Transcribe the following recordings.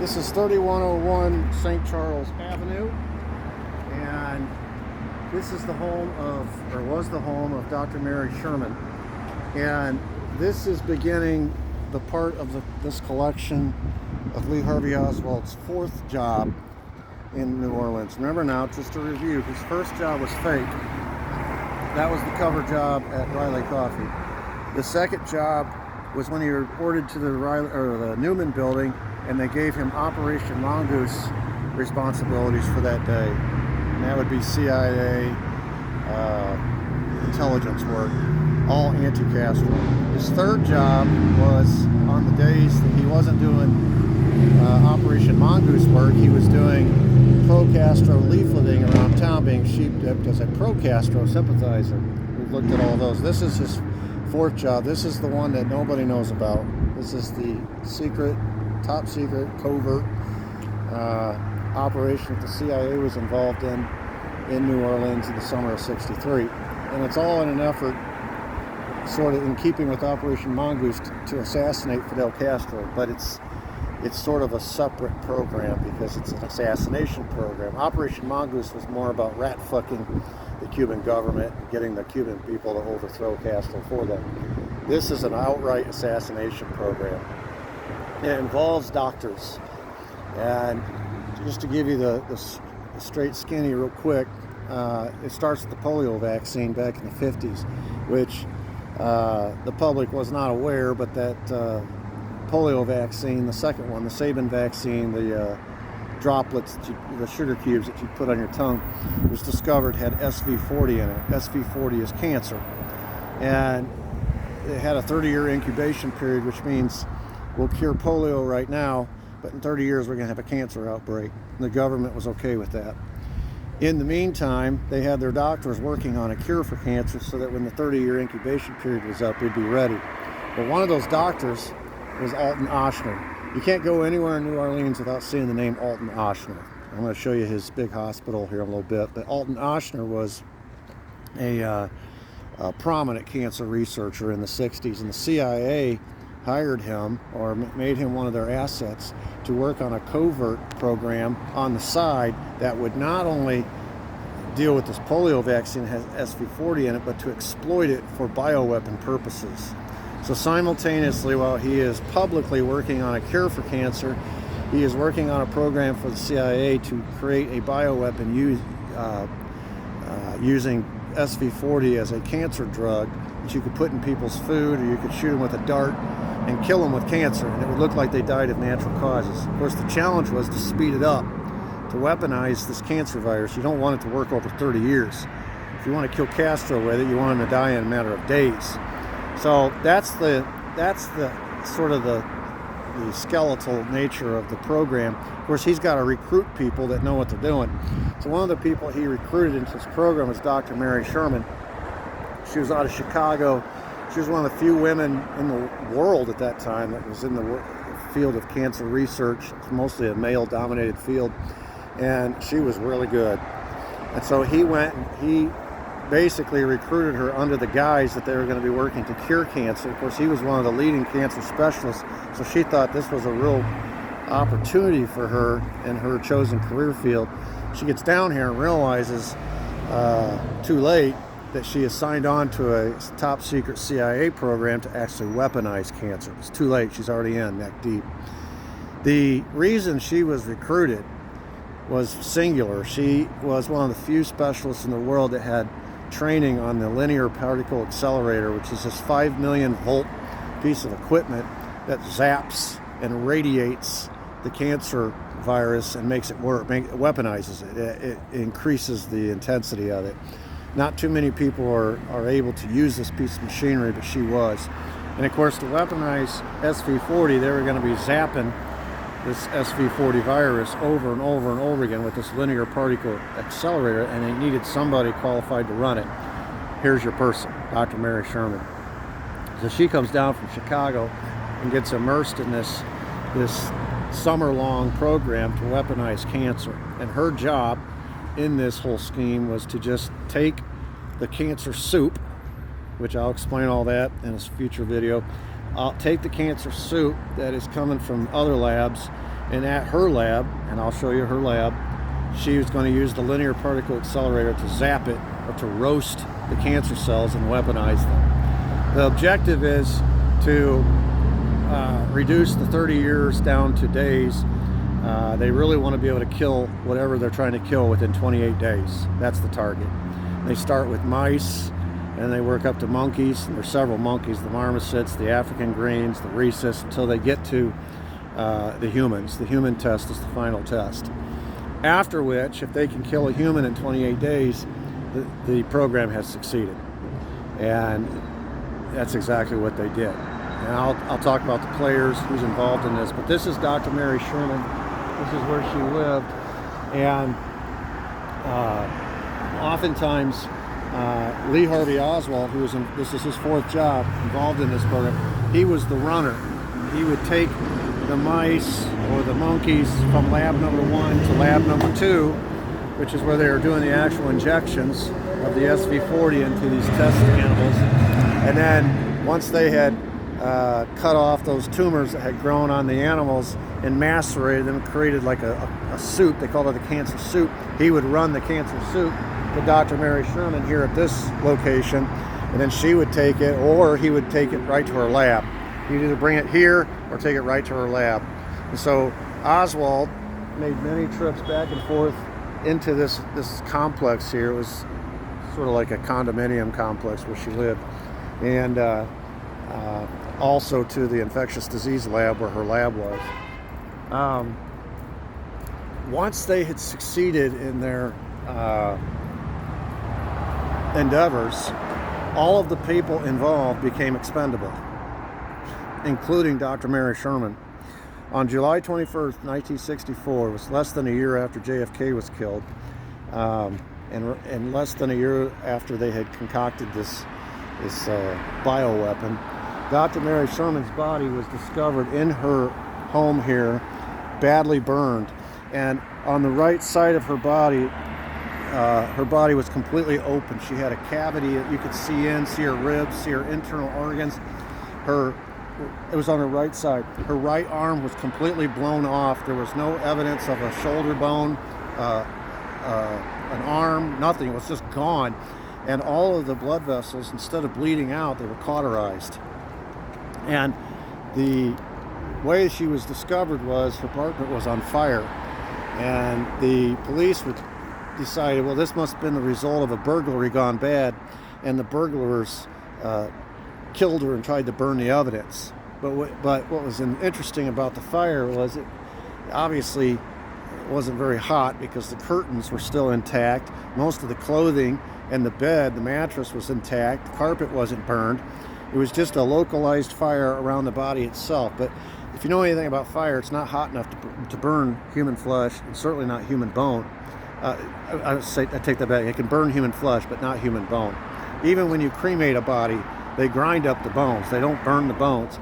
This is 3101 St. Charles Avenue, and this is the home of, or was the home of, Dr. Mary Sherman. And this is beginning the part of this collection of Lee Harvey Oswald's fourth job in New Orleans. Remember now, just to review, his first job was fake. That was the cover job at Riley Coffee. The second job was when he reported to the Newman building, and they gave him Operation Mongoose responsibilities for that day. And that would be CIA intelligence work, all anti-Castro. His third job was on the days that he wasn't doing Operation Mongoose work. He was doing pro-Castro leafleting around town, being sheep-dipped as a pro-Castro sympathizer. We've looked at all those. This is his fourth job. This is the one that nobody knows about. This is the secret, top secret, covert operation that the CIA was involved in New Orleans in the summer of '63. And it's all in an effort, sort of in keeping with Operation Mongoose, to assassinate Fidel Castro. But it's sort of a separate program because it's an assassination program. Operation Mongoose was more about rat-fucking the Cuban government and getting the Cuban people to overthrow Castro for them. This is an outright assassination program. It involves doctors. And just to give you the straight skinny real quick, it starts with the polio vaccine back in the 50s, which the public was not aware, but that polio vaccine, the second one, the Sabin vaccine, the droplets, the sugar cubes that you put on your tongue, was discovered had SV40 in it. SV40 is cancer. And it had a 30-year incubation period, which means we'll cure polio right now, but in 30 years we're going to have a cancer outbreak. And the government was okay with that. In the meantime, they had their doctors working on a cure for cancer so that when the 30-year incubation period was up, we'd be ready. But one of those doctors was Alton Ochsner. You can't go anywhere in New Orleans without seeing the name Alton Ochsner. I'm going to show you his big hospital here in a little bit. But Alton Ochsner was a prominent cancer researcher in the 60s, and the CIA hired him, or made him one of their assets, to work on a covert program on the side that would not only deal with this polio vaccine that has SV40 in it, but to exploit it for bioweapon purposes. So simultaneously, while he is publicly working on a cure for cancer, he is working on a program for the CIA to create a bioweapon using SV40 as a cancer drug that you could put in people's food, or you could shoot them with a dart and kill them with cancer, and it would look like they died of natural causes. Of course, the challenge was to speed it up, to weaponize this cancer virus. You don't want it to work over 30 years. If you want to kill Castro with it, you want him to die in a matter of days. So that's the sort of the skeletal nature of the program. Of course, he's got to recruit people that know what they're doing. So one of the people he recruited into this program was Dr. Mary Sherman. She was out of Chicago. She was one of the few women in the world at that time that was in the field of cancer research. It's mostly a male-dominated field, and she was really good. And so he went and he basically recruited her under the guise that they were going to be working to cure cancer. Of course, he was one of the leading cancer specialists, so she thought this was a real opportunity for her in her chosen career field. She gets down here and realizes too late that she is signed on to a top secret CIA program to actually weaponize cancer. It's too late. She's already in neck deep. The reason she was recruited was singular. She was one of the few specialists in the world that had training on the linear particle accelerator, which is this 5 million volt piece of equipment that zaps and radiates the cancer virus and makes it work, weaponizes it. It increases the intensity of it. Not too many people are able to use this piece of machinery, but she was. And of course, to weaponize SV40, they were going to be zapping this SV40 virus over and over and over again with this linear particle accelerator, and they needed somebody qualified to run it. Here's your person, Dr. Mary Sherman. So she comes down from Chicago and gets immersed in this summer-long program to weaponize cancer. And her job in this whole scheme was to just take the cancer soup, which I'll explain all that in a future video, take the cancer soup that is coming from other labs And at her lab, and I'll show you her lab, she was going to use the linear particle accelerator to zap it or to roast the cancer cells and weaponize them. The objective is to reduce the 30 years down to days. They really want to be able to kill whatever they're trying to kill within 28 days. That's the target. They start with mice, and they work up to monkeys. There's several monkeys, the marmosets, the African greens, the rhesus, until they get to the humans. The human test is the final test. After which, if they can kill a human in 28 days, the program has succeeded. And that's exactly what they did. And I'll talk about the players, who's involved in this. But this is Dr. Mary Sherman. This is where she lived. And oftentimes, Lee Harvey Oswald, this is his fourth job involved in this program, he was the runner. He would take the mice or the monkeys from lab number 1 to lab number 2, which is where they were doing the actual injections of the SV40 into these test animals. And then once they had cut off those tumors that had grown on the animals and macerated them, created like a soup, they called it a cancer soup, he would run the cancer soup to Dr. Mary Sherman here at this location, and then she would take it, or he would take it right to her lab. He'd either bring it here or take it right to her lab. And so Oswald made many trips back and forth into this complex here. It was sort of like a condominium complex where she lived, and also to the infectious disease lab where her lab was. Once they had succeeded in their endeavors, all of the people involved became expendable, including Dr. Mary Sherman. On July 21st, 1964, it was less than a year after JFK was killed, and less than a year after they had concocted this bioweapon, Dr. Mary Sherman's body was discovered in her home here, badly burned. And on the right side of her body was completely open. She had a cavity that you could see her ribs, see her internal organs. It was on her right side. Her right arm was completely blown off. There was no evidence of a shoulder bone, an arm, nothing. It was just gone. And all of the blood vessels, instead of bleeding out, they were cauterized. And the way she was discovered was her apartment was on fire. And the police decided, well, this must have been the result of a burglary gone bad, and the burglars killed her and tried to burn the evidence. But what was interesting about the fire was it obviously wasn't very hot because the curtains were still intact. Most of the clothing and the bed, the mattress was intact. The carpet wasn't burned. It was just a localized fire around the body itself. But if you know anything about fire, it's not hot enough to burn human flesh, and certainly not human bone. I take that back. It can burn human flesh, but not human bone. Even when you cremate a body, they grind up the bones. They don't burn the bones.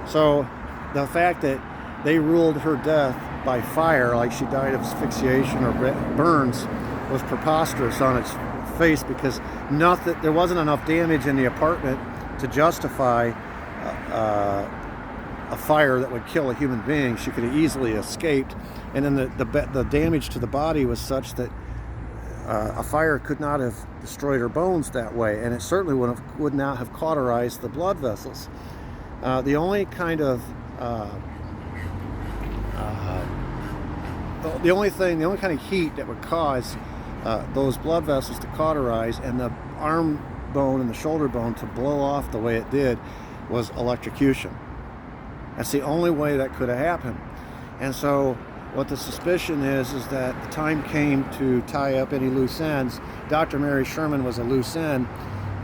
So the fact that they ruled her death by fire, like she died of asphyxiation or burns, was preposterous on its face, because there wasn't enough damage in the apartment to justify a fire that would kill a human being. She could have easily escaped, and then the damage to the body was such that a fire could not have destroyed her bones that way, and it certainly would not have cauterized the blood vessels. The only kind of heat that would cause those blood vessels to cauterize and the arm bone and the shoulder bone to blow off the way it did was electrocution. That's the only way that could have happened. And so what the suspicion is that the time came to tie up any loose ends. Dr. Mary Sherman was a loose end,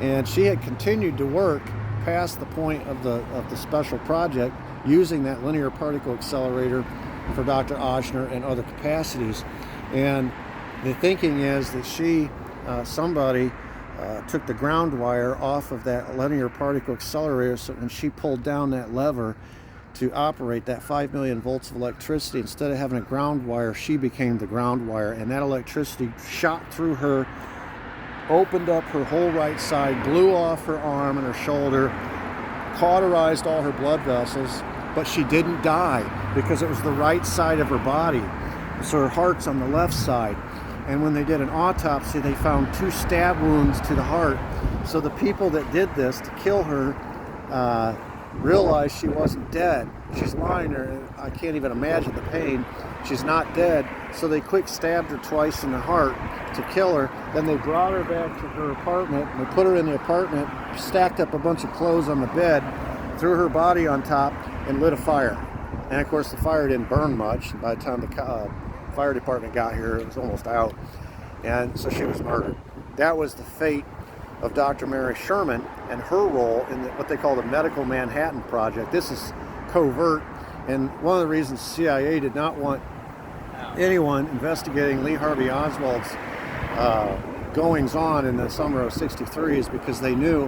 and she had continued to work past the point of the special project using that linear particle accelerator for Dr. Ochsner and other capacities. And the thinking is that somebody took the ground wire off of that linear particle accelerator, and she pulled down that lever to operate that 5 million volts of electricity. Instead of having a ground wire, she became the ground wire, and that electricity shot through her, opened up her whole right side, blew off her arm and her shoulder, cauterized all her blood vessels, but she didn't die because it was the right side of her body. So her heart's on the left side. And when they did an autopsy, they found 2 stab wounds to the heart. So the people that did this to kill her realized she wasn't dead. She's lying there. I can't even imagine the pain. She's not dead. So they quick stabbed her twice in the heart to kill her. Then they brought her back to her apartment. They put her in the apartment, stacked up a bunch of clothes on the bed, threw her body on top, and lit a fire. And of course, the fire didn't burn much. By the time the fire department got here, it was almost out. And so she was murdered. That was the fate of Dr. Mary Sherman and her role in what they call the Medical Manhattan Project. This is covert, and one of the reasons CIA did not want anyone investigating Lee Harvey Oswald's goings on in the summer of '63 is because they knew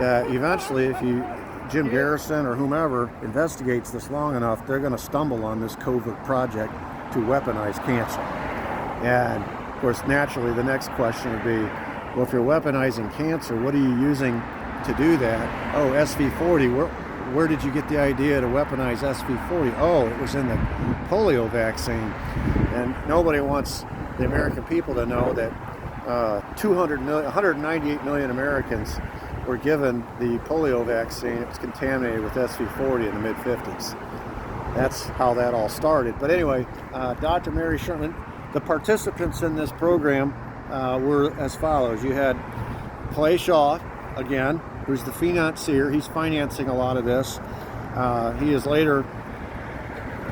that eventually, if Jim Garrison or whomever investigates this long enough, they're going to stumble on this covert project to weaponize cancer. And of course, naturally, the next question would be, well, if you're weaponizing cancer, what are you using to do that? Oh, SV40. Where did you get the idea to weaponize SV40? Oh, it was in the polio vaccine. And nobody wants the American people to know that 198 million Americans were given the polio vaccine. It was contaminated with SV40 in the mid-50s. That's how that all started. But anyway, Dr. Mary Sherman, the participants in this program were as follows. You had Clay Shaw, again, who's the financier. He's financing a lot of this. He is later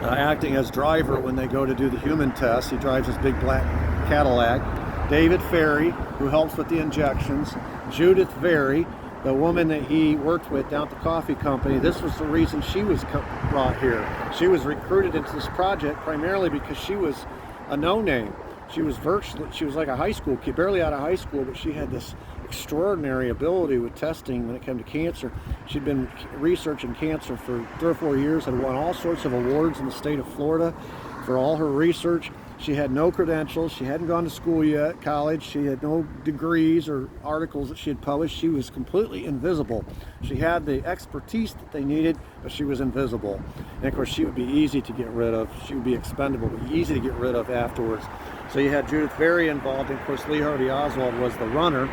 acting as driver when they go to do the human test. He drives his big black Cadillac. David Ferry, who helps with the injections. Judith Very, the woman that he worked with down at the coffee company. This was the reason she was brought here. She was recruited into this project primarily because she was a no-name. She was like a high school kid, barely out of high school, but she had this extraordinary ability with testing when it came to cancer. She'd been researching cancer for 3 or 4 years, had won all sorts of awards in the state of Florida for all her research. She had no credentials. She hadn't gone to school yet, college. She had no degrees or articles that she had published. She was completely invisible. She had the expertise that they needed, but she was invisible. And of course, she would be easy to get rid of. She would be expendable, but easy to get rid of afterwards. So you had Judith Very involved, and of course, Lee Harvey Oswald was the runner.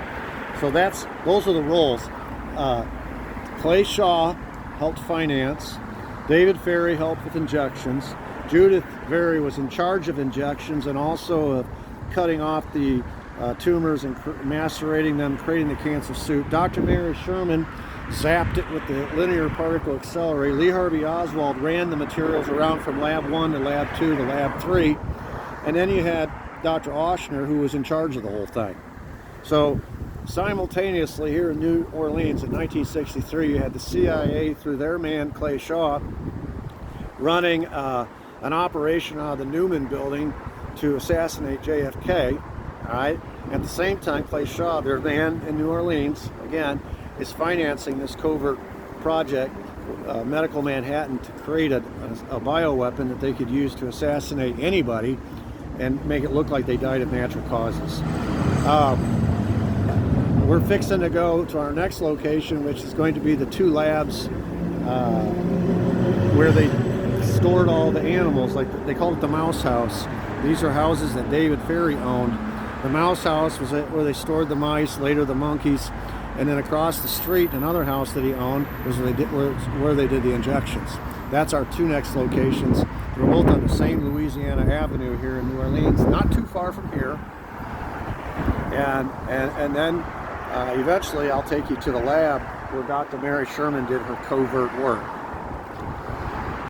So those are the roles. Clay Shaw helped finance. David Ferry helped with injections. Judith Very was in charge of injections and also of cutting off the tumors and macerating them, creating the cancer soup. Dr. Mary Sherman zapped it with the linear particle accelerator. Lee Harvey Oswald ran the materials around from lab 1 to lab 2 to lab 3. And then you had Dr. Oshner, who was in charge of the whole thing. So simultaneously here in New Orleans in 1963, you had the CIA through their man Clay Shaw running an operation out of the Newman building to assassinate JFK. All right. At the same time, Clay Shaw, their man in New Orleans, again, is financing this covert project, Medical Manhattan, to create a bioweapon that they could use to assassinate anybody and make it look like they died of natural causes. We're fixing to go to our next location, which is going to be the 2 labs where they stored all the animals. Like they called it the Mouse House. These are houses that David Ferry owned. The Mouse House was where they stored the mice, later the monkeys, and then across the street, another house that he owned was where they did the injections. That's our 2 next locations. They're both on the same Louisiana Avenue here in New Orleans, not too far from here. And then eventually I'll take you to the lab where Dr. Mary Sherman did her covert work.